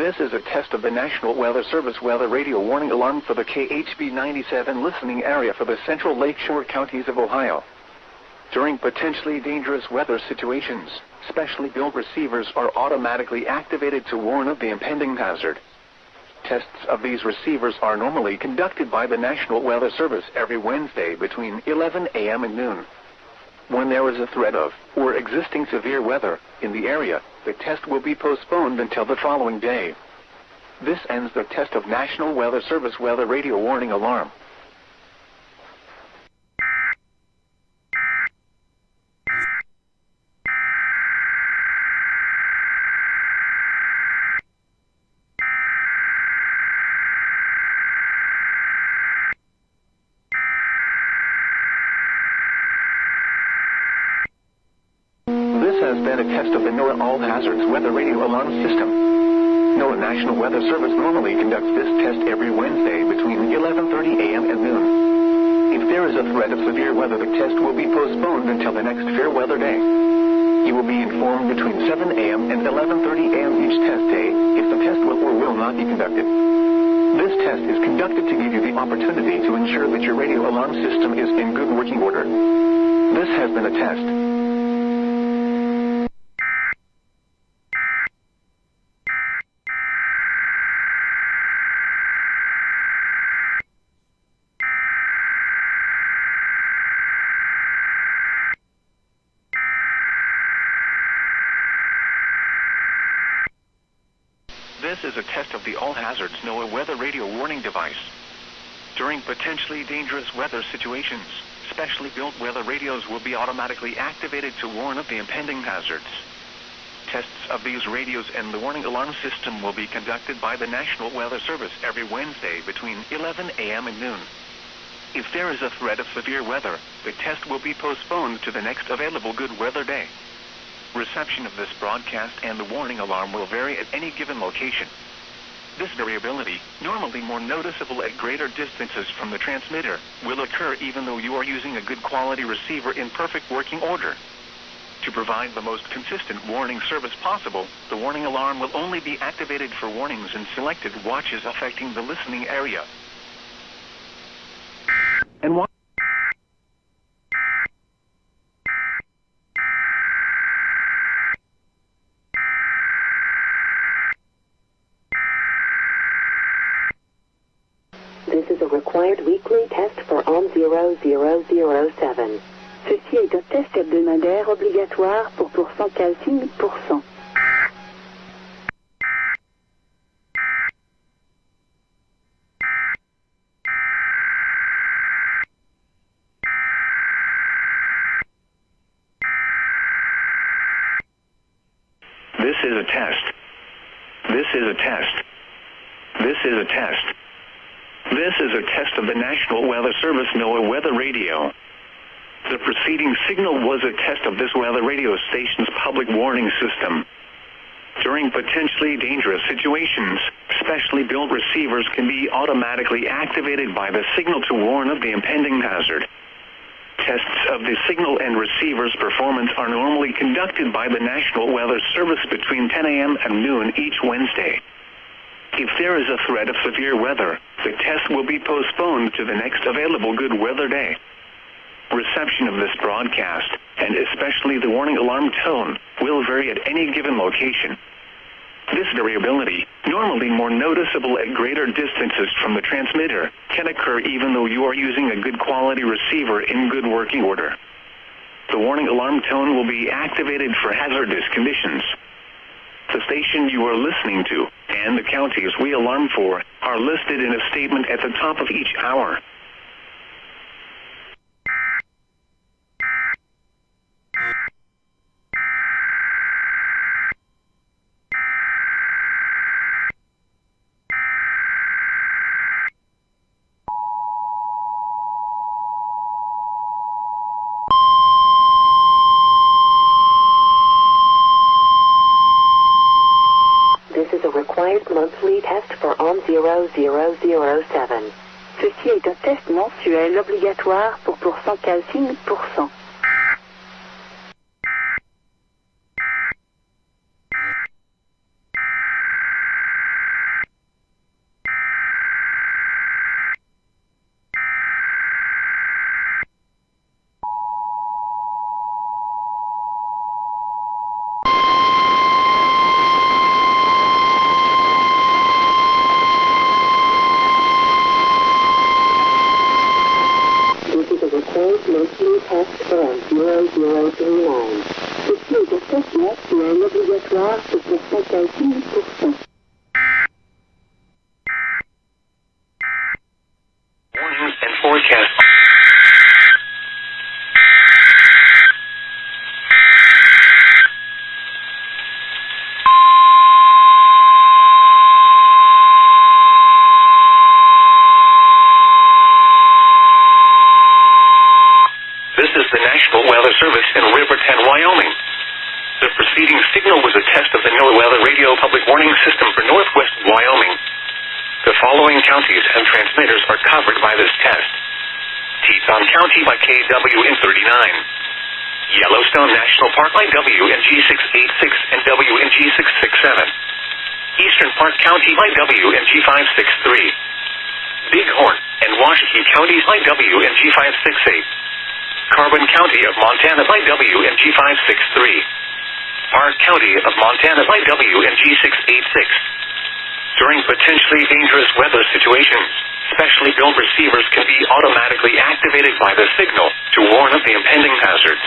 This is a test of the National Weather Service weather radio warning alarm for the KHB 97 listening area for the central lakeshore counties of Ohio. During potentially dangerous weather situations, specially built receivers are automatically activated to warn of the impending hazard. Tests of these receivers are normally conducted by the National Weather Service every Wednesday between 11 a.m. and noon. When there is a threat of, or existing severe weather, in the area, the test will be postponed until the following day. This ends the test of National Weather Service weather radio warning alarm. This has been a test of the NOAA All Hazards Weather Radio Alarm System. NOAA National Weather Service normally conducts this test every Wednesday between 11:30 a.m. and noon. If there is a threat of severe weather, the test will be postponed until the next fair weather day. You will be informed between 7 a.m. and 11:30 a.m. each test day if the test will or will not be conducted. This test is conducted to give you the opportunity to ensure that your radio alarm system is in good working order. This has been a test. This is a test of the All Hazards NOAA Weather Radio Warning device. During potentially dangerous weather situations, specially built weather radios will be automatically activated to warn of the impending hazards. Tests of these radios and the warning alarm system will be conducted by the National Weather Service every Wednesday between 11 a.m. and noon. If there is a threat of severe weather, the test will be postponed to the next available good weather day. Reception of this broadcast and the warning alarm will vary at any given location. This variability, normally more noticeable at greater distances from the transmitter, will occur even though you are using a good quality receiver in perfect working order. To provide the most consistent warning service possible, the warning alarm will only be activated for warnings in selected watches affecting the listening area. And why? This is a required weekly test for OM 0007. Ceci est un test hebdomadaire obligatoire pour % calcing %. This is a test. This is a test. This is a test. This is a test of the National Weather Service NOAA Weather Radio. The preceding signal was a test of this weather radio station's public warning system. During potentially dangerous situations, specially built receivers can be automatically activated by the signal to warn of the impending hazard. Tests of the signal and receiver's performance are normally conducted by the National Weather Service between 10 a.m. and noon each Wednesday. If there is a threat of severe weather, the test will be postponed to the next available good weather day. Reception of this broadcast, and especially the warning alarm tone, will vary at any given location. This variability, normally more noticeable at greater distances from the transmitter, can occur even though you are using a good quality receiver in good working order. The warning alarm tone will be activated for hazardous conditions. The station you are listening to, and the counties we alarm for, are listed in a statement at the top of each hour. This is a required monthly test for OM 0007. Ceci est un test mensuel obligatoire pour % calcing %. required monthly test for 0039. Ceci est un test mensuel obligatoire pour pourcentage 10%. Warnings and forecast. This is the National Weather Service in Riverton, Wyoming. The preceding signal was a test of the NOAA Weather Radio Public Warning System for northwest Wyoming. The following counties and transmitters are covered by this test. Teton County by KWN39. Yellowstone National Park by WNG686 and WNG667. Eastern Park County by WNG563. Bighorn and Washakie counties by WNG568. Carbon County of Montana by WNG563. Park County of Montana by WNG686. During potentially dangerous weather situations, specially built receivers can be automatically activated by the signal to warn of the impending hazards.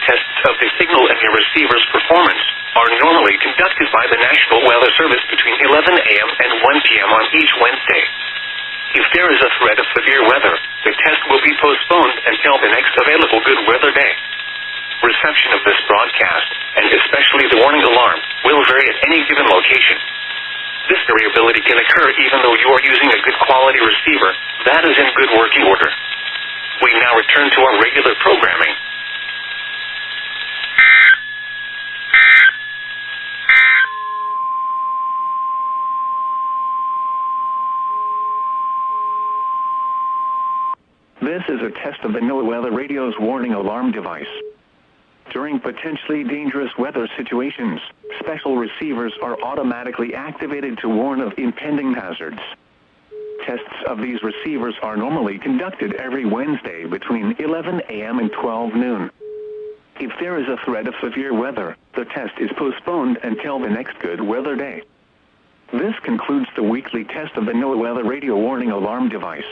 Tests of the signal and your receiver's performance are normally conducted by the National Weather Service between 11 a.m. and 1 p.m. on each Wednesday. If there is a threat of severe weather, the test will be postponed until the next available good weather day. Reception of this broadcast, and especially the warning alarm, will vary at any given location. This variability can occur even though you are using a good quality receiver that is in good working order. We now return to our regular programming. This is a test of the NOAA Weather Radio's warning alarm device. During potentially dangerous weather situations, special receivers are automatically activated to warn of impending hazards. Tests of these receivers are normally conducted every Wednesday between 11 a.m. and 12 noon. If there is a threat of severe weather, the test is postponed until the next good weather day. This concludes the weekly test of the NOAA Weather Radio warning alarm device.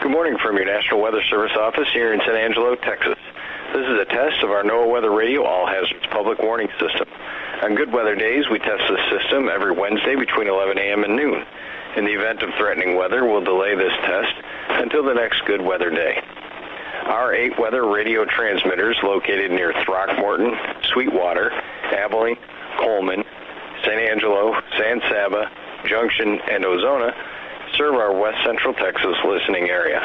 Good morning from your National Weather Service office here in San Angelo, Texas. This is a test of our NOAA Weather Radio All Hazards Public Warning System. On good weather days, we test this system every Wednesday between 11 a.m. and noon. In the event of threatening weather, we'll delay this test until the next good weather day. Our 8 weather radio transmitters located near Throckmorton, Sweetwater, Abilene, Coleman, San Angelo, San Saba, Junction, and Ozona serve our West Central Texas listening area.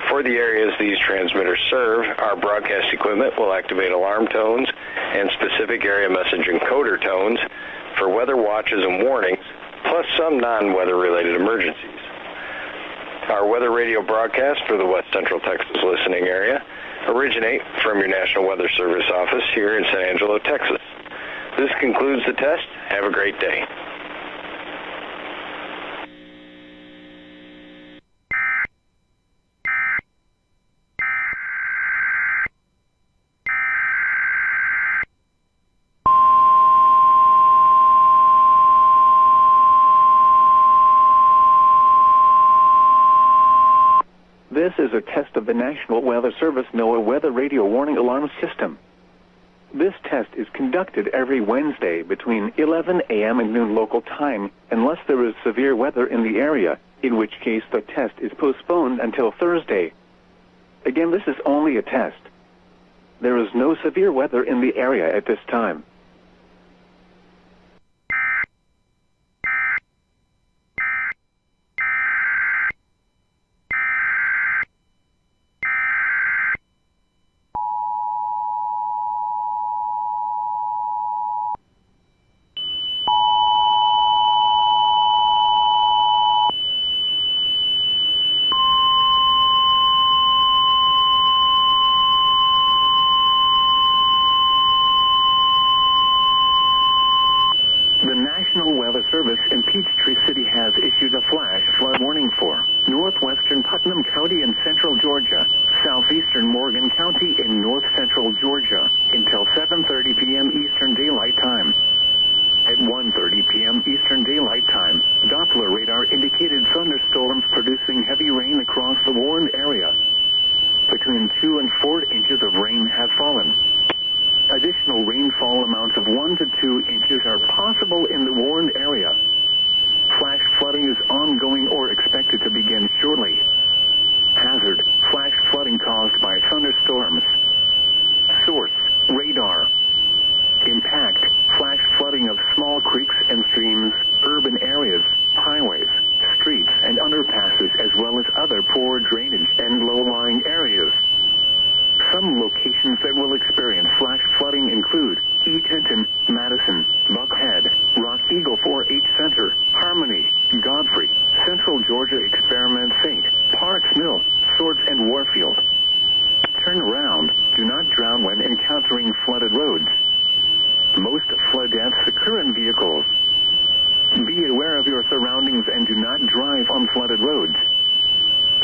For the areas these transmitters serve, our broadcast equipment will activate alarm tones and specific area message encoder tones for weather watches and warnings, plus some non-weather related emergencies. Our weather radio broadcasts for the West Central Texas listening area originate from your National Weather Service office here in San Angelo, Texas. This concludes the test. Have a great day. This is a test of the National Weather Service NOAA Weather Radio Warning Alarm System. This test is conducted every Wednesday between 11 a.m. and noon local time, unless there is severe weather in the area, in which case the test is postponed until Thursday. Again, this is only a test. There is no severe weather in the area at this time. flood warning for northwestern Putnam County in central Georgia, southeastern Morgan County in north central Georgia, until 7:30 p.m. Eastern Daylight Time. At 1:30 p.m. Eastern Daylight Time, Doppler radar indicated thunderstorms producing heavy rain across the warned area. Between 2 and 4 inches of rain have fallen. Additional rainfall amounts of 1 to 2 inches are possible in the warned area. Flash flooding is ongoing or expected to begin shortly. Hazard: flash flooding caused by thunderstorms. Source: radar. Impact: flash flooding of small creeks and streams, urban areas, highways, streets and underpasses, as well as other poor drainage and low-lying areas. Some locations that will experience flash flooding include Eatonton, Madison, Buckhead, Rock Eagle 4-H Center, Harmony, Godfrey, Central Georgia Experiment St. Parks Mill, Swords and Warfield. Turn around. Do not drown when encountering flooded roads. Most flood deaths occur in vehicles. Be aware of your surroundings and do not drive on flooded roads.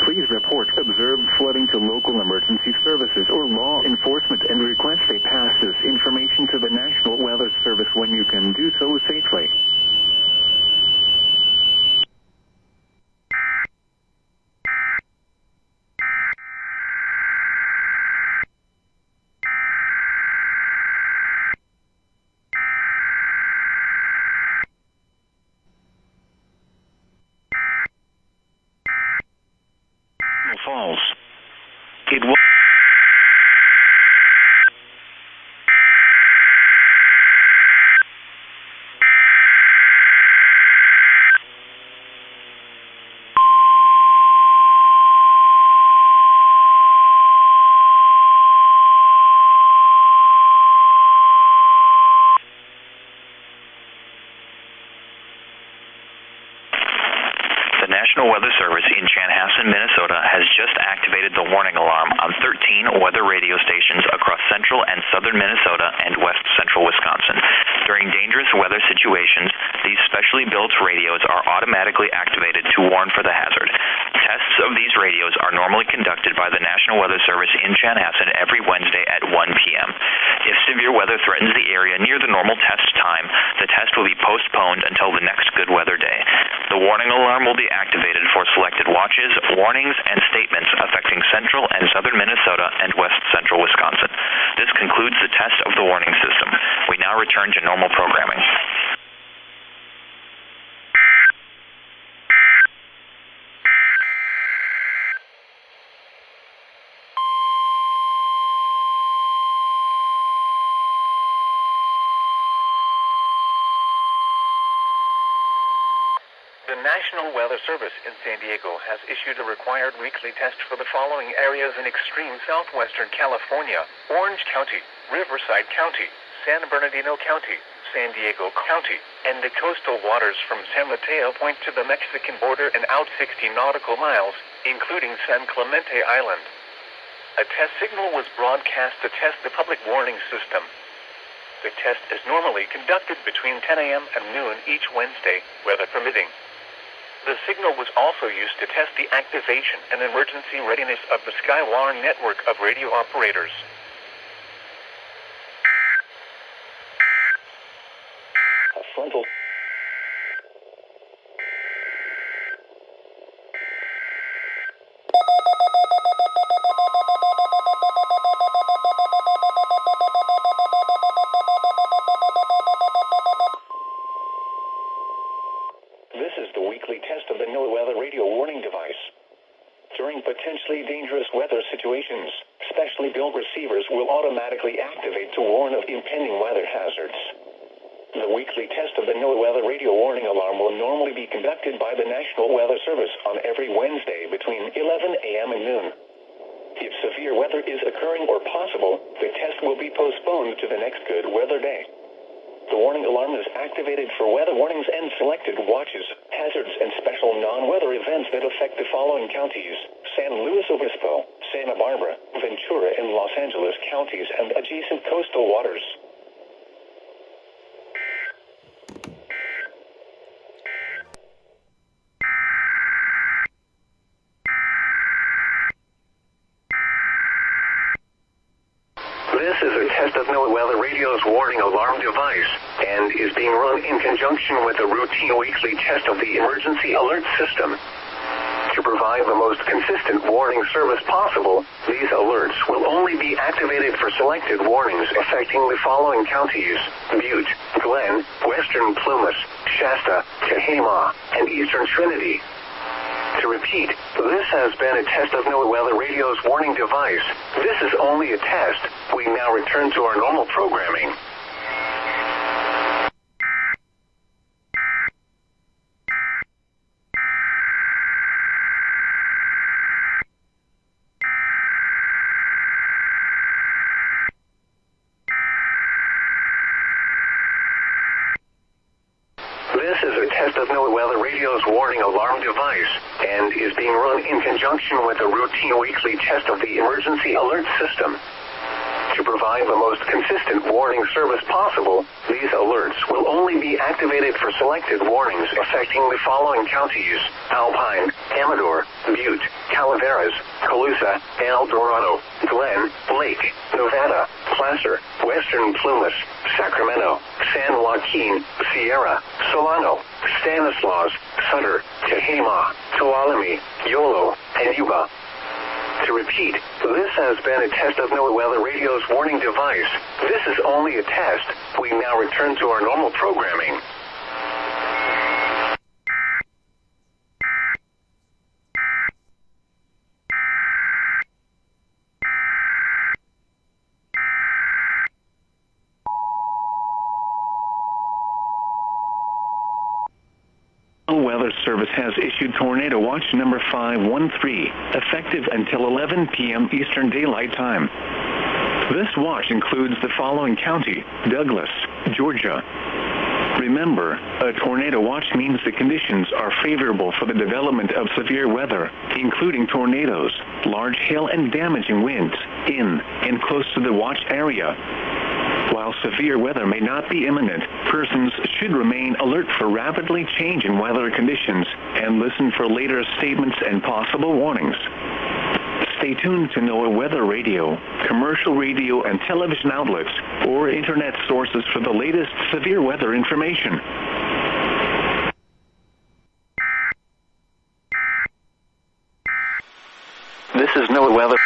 Please report observed flooding to local emergency services or law enforcement and request they pass this information to the National Weather Service when you can do so safely. Falls. It will. The National Weather Service in Chanhassen, Minnesota has just activated the warning alarm on 13 weather radio stations across central and southern Minnesota and west central Wisconsin. During dangerous weather situations, these specially built radios are automatically activated to warn for the hazard. Tests of these radios are normally conducted by the National Weather Service in Chanhassen every Wednesday at 1 p.m. If severe weather threatens the area near the normal test time, the test will be postponed until the next good weather day. The warning alarm will be activated for selected watches, warnings, and statements affecting central and southern Minnesota and west central Wisconsin. This concludes the test of the warning system. We now return to normal programming. The National Weather Service in San Diego has issued a required weekly test for the following areas in extreme southwestern California: Orange County, Riverside County, San Bernardino County, San Diego County, and the coastal waters from San Mateo Point to the Mexican border and out 60 nautical miles, including San Clemente Island. A test signal was broadcast to test the public warning system. The test is normally conducted between 10 a.m. and noon each Wednesday, weather permitting. The signal was also used to test the activation and emergency readiness of the Skywire network of radio operators. A frontal. This is the weekly test of the NOAA Weather Radio Warning device. During potentially dangerous weather situations, specially built receivers will automatically activate to warn of impending weather hazards. The weekly test of the NOAA Weather Radio Warning alarm will normally be conducted by the National Weather Service on every Wednesday between 11 a.m. and noon. If severe weather is occurring or possible, the test will be postponed to the next good weather day. The warning alarm is activated for weather warnings and selected watches, hazards, and special non-weather events that affect the following counties: San Luis Obispo, Santa Barbara, Ventura, and Los Angeles counties and adjacent coastal waters. test of NOAA Weather Radio's warning alarm device and is being run in conjunction with a routine weekly test of the emergency alert system. To provide the most consistent warning service possible, these alerts will only be activated for selected warnings affecting the following counties: Butte, Glenn, Western Plumas, Shasta, Tehama, and Eastern Trinity. To repeat, this has been a test of NOAA Weather Radio's warning device. This is only a test. We now return to our normal programming. This is a test of NOAA Weather Radio's warning alarm device and is being run in conjunction with a routine weekly test of the emergency alert system. To provide the most consistent warning service possible, these alerts will only be activated for selected warnings affecting the following counties: Alpine, Amador, Butte, Calaveras, Colusa, El Dorado, Glen, Lake, Nevada, Placer, Western Plumas, Sacramento, San Joaquin, Sierra, Solano, Stanislaus, Sutter, Tehama, Tuolumne, Yolo, and Yuba. To repeat, this has been a test of NOAA Weather Radio's warning device. This is only a test. We now return to our normal programming. Weather Service has issued Tornado Watch number 513, effective until 11 p.m. Eastern Daylight Time. This watch includes the following county: Douglas, Georgia. Remember, a tornado watch means the conditions are favorable for the development of severe weather, including tornadoes, large hail, and damaging winds in and close to the watch area. While severe weather may not be imminent, persons should remain alert for rapidly changing weather conditions and listen for later statements and possible warnings. Stay tuned to NOAA Weather Radio, commercial radio and television outlets, or internet sources for the latest severe weather information. This is NOAA Weather.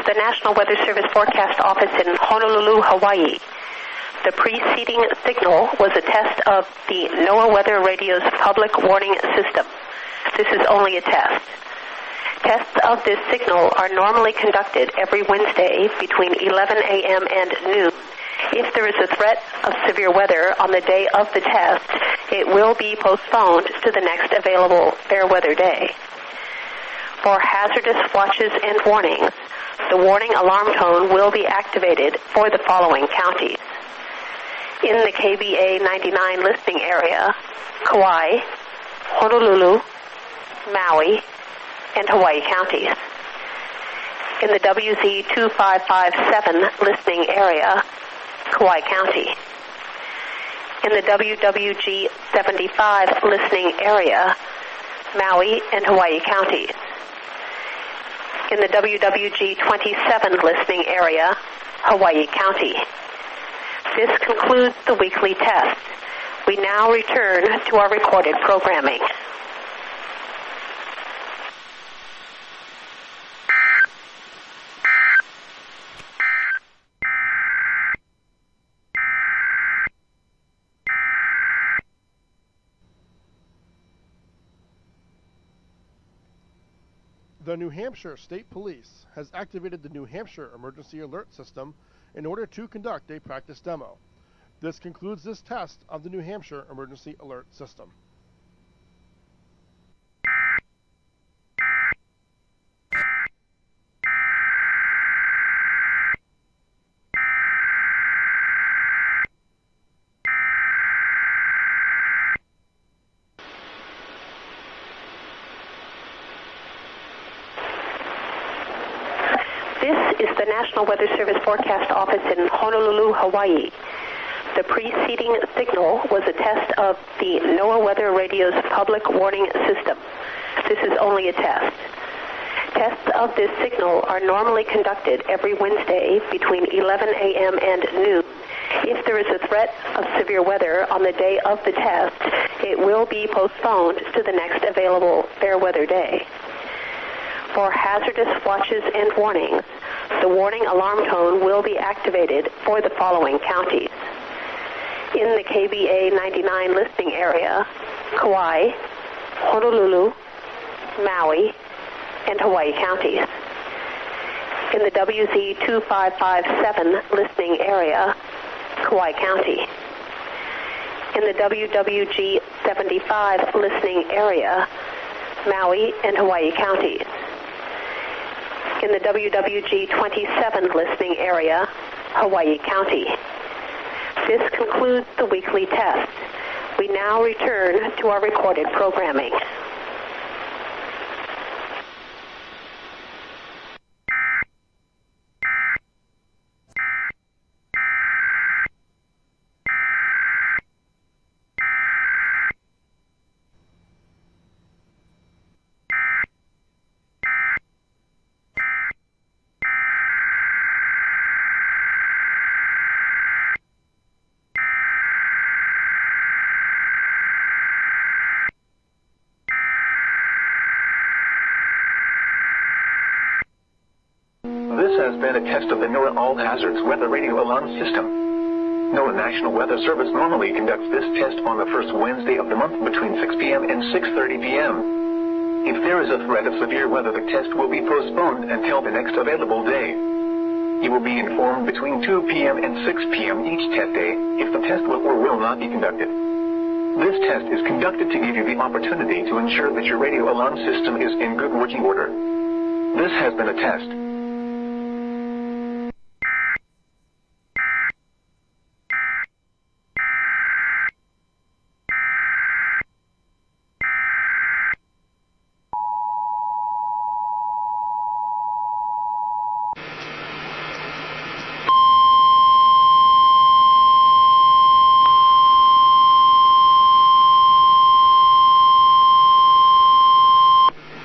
The National Weather Service Forecast Office in Honolulu, Hawaii. The preceding signal was a test of the NOAA Weather Radio's public warning system. This is only a test. Tests of this signal are normally conducted every Wednesday between 11 a.m. and noon. If there is a threat of severe weather on the day of the test, it will be postponed to the next available fair weather day. For hazardous watches and warnings, the warning alarm tone will be activated for the following counties: in the KBA 99 listening area, Kauai, Honolulu, Maui, and Hawaii counties; in the WZ 2557 listening area, Kauai County; in the WWG 75 listening area, Maui and Hawaii counties; in the WWG 27 listening area, Hawaii County. This concludes the weekly test. We now return to our recorded programming. The New Hampshire State Police has activated the New Hampshire Emergency Alert System in order to conduct a practice demo. This concludes this test of the New Hampshire Emergency Alert System. National Weather Service Forecast Office in Honolulu, Hawaii. The preceding signal was a test of the NOAA Weather Radio's public warning system. This is only a test. Tests of this signal are normally conducted every Wednesday between 11 a.m. and noon. If there is a threat of severe weather on the day of the test, it will be postponed to the next available fair weather day. For hazardous watches and warnings, the warning alarm tone will be activated for the following counties. In the KBA 99 listening area, Kauai, Honolulu, Maui, and Hawaii counties. In the WZ 2557 listening area, Kauai County. In the WWG 75 listening area, Maui and Hawaii counties. In the WWG 27 listening area, Hawaii County. This concludes the weekly test. We now return to our recorded programming. This has been a test of the NOAA All Hazards Weather Radio Alarm System. NOAA National Weather Service normally conducts this test on the first Wednesday of the month between 6 p.m. and 6:30 p.m. If there is a threat of severe weather, the test will be postponed until the next available day. You will be informed between 2 p.m. and 6 p.m. each test day if the test will or will not be conducted. This test is conducted to give you the opportunity to ensure that your radio alarm system is in good working order. This has been a test.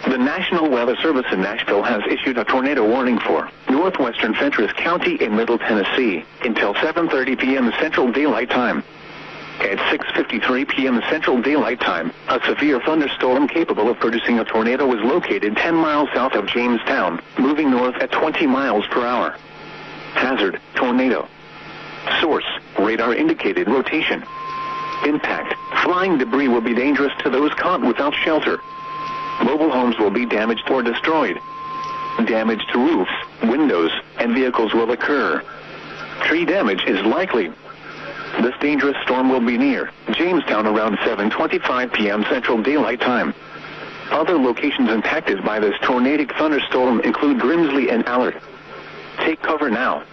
The National Weather Service in Nashville has issued a tornado warning for northwestern Fentress County in Middle Tennessee until 7:30 p.m. Central Daylight Time. At 6:53 p.m. Central Daylight Time, a severe thunderstorm capable of producing a tornado was located 10 miles south of Jamestown, moving north at 20 miles per hour. Hazard, tornado. Source, radar indicated rotation. Impact, flying debris will be dangerous to those caught without shelter. Mobile homes will be damaged or destroyed. Damage to roofs, windows, and vehicles will occur. Tree damage is likely. This dangerous storm will be near Jamestown around 7:25 p.m. Central Daylight Time. Other locations impacted by this tornadic thunderstorm include Grimsley and Allard. Take cover now.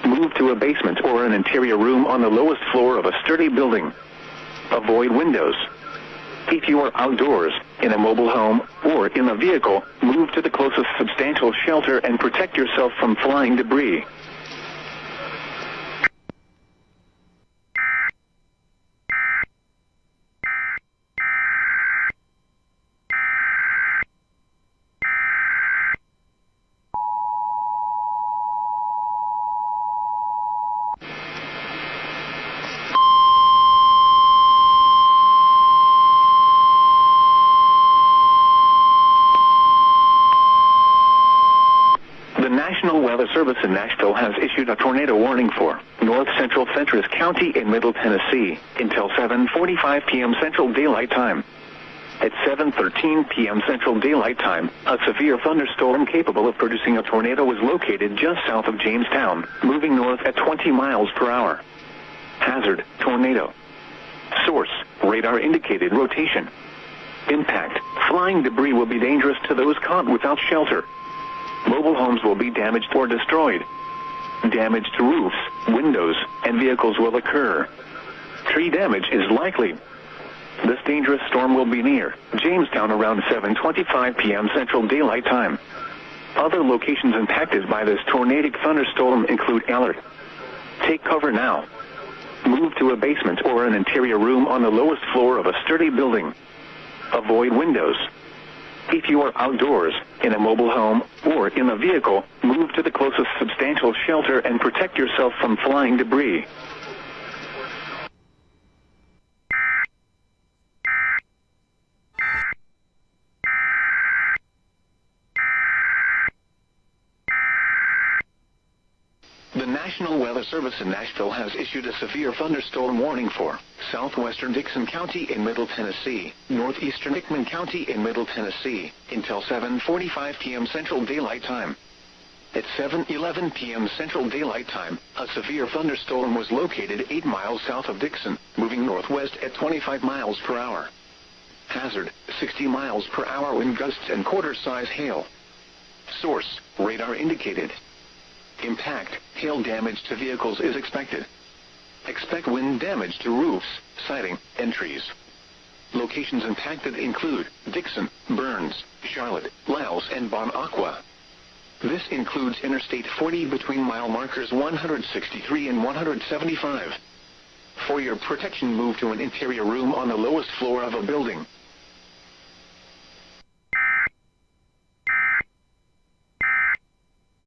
Move to a basement or an interior room on the lowest floor of a sturdy building. Avoid windows. If you are outdoors, in a mobile home, or in a vehicle, move to the closest substantial shelter and protect yourself from flying debris. The National Weather Service in Nashville has issued a tornado warning for north central Fentress County in Middle Tennessee until 7:45 p.m. Central Daylight Time. At 7:13 p.m. Central Daylight Time, a severe thunderstorm capable of producing a tornado was located just south of Jamestown, moving north at 20 miles per hour. Hazard, tornado. Source, radar indicated rotation. Impact, flying debris will be dangerous to those caught without shelter. Mobile homes will be damaged or destroyed. Damage to roofs, windows, and vehicles will occur. Tree damage is likely. This dangerous storm will be near Jamestown around 7:25 p.m. Central Daylight Time. Other locations impacted by this tornadic thunderstorm include Allard. Take cover now. Move to a basement or an interior room on the lowest floor of a sturdy building. Avoid windows. If you are outdoors, in a mobile home, or in a vehicle, move to the closest substantial shelter and protect yourself from flying debris. The National Weather Service in Nashville has issued a severe thunderstorm warning for southwestern Dixon County in Middle Tennessee, northeastern Hickman County in Middle Tennessee, until 7:45 p.m. Central Daylight Time. At 7:11 p.m. Central Daylight Time, a severe thunderstorm was located 8 miles south of Dixon, moving northwest at 25 miles per hour. Hazard, 60 miles per hour wind gusts and quarter-size hail. Source, radar indicated. Impact, hail damage to vehicles is expected. Expect wind damage to roofs, siding, and trees. Locations impacted include Dixon, Burns, Charlotte, Lyles, and Bon Aqua. This includes Interstate 40 between mile markers 163 and 175. For your protection, move to an interior room on the lowest floor of a building.